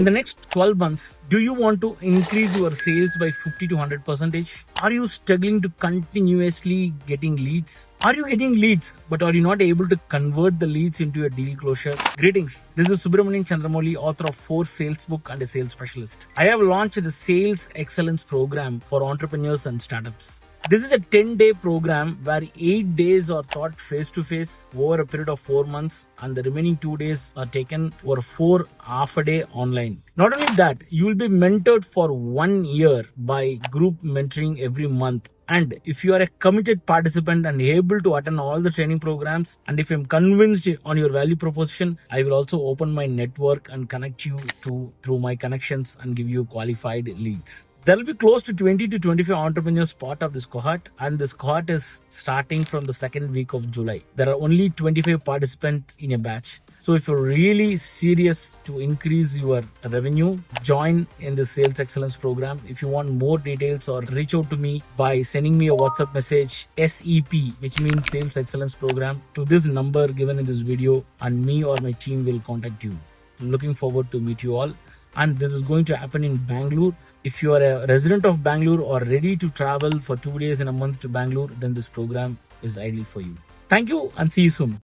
In the next 12 months, do you want to increase your sales by 50 to 100%? Are you struggling to continuously getting leads? Are you getting leads, but are you not able to convert the leads into a deal closure? Greetings. This is Subramanian Chandramouli, author of 4 Sales Book and a Sales Specialist. I have launched the Sales Excellence Program for entrepreneurs and startups. This is a 10-day program where 8 days are taught face-to-face over a period of 4 months, and the remaining 2 days are taken over 4 half-a-day online. Not only that, you will be mentored for 1 year by group mentoring every month. And if you are a committed participant and able to attend all the training programs, and if I'm convinced on your value proposition, I will also open my network and connect you through my connections and give you qualified leads. There will be close to 20 to 25 entrepreneurs part of this cohort, and this cohort is starting from the second week of July. There are only 25 participants in a batch. So if you're really serious to increase your revenue, join in the Sales Excellence Program. If you want more details, or reach out to me by sending me a WhatsApp message, SEP, which means Sales Excellence Program, to this number given in this video, and me or my team will contact you. I'm looking forward to meet you all. And this is going to happen in Bangalore. If you are a resident of Bangalore or ready to travel for 2 days in a month to Bangalore, then this program is ideal for you. Thank you and see you soon.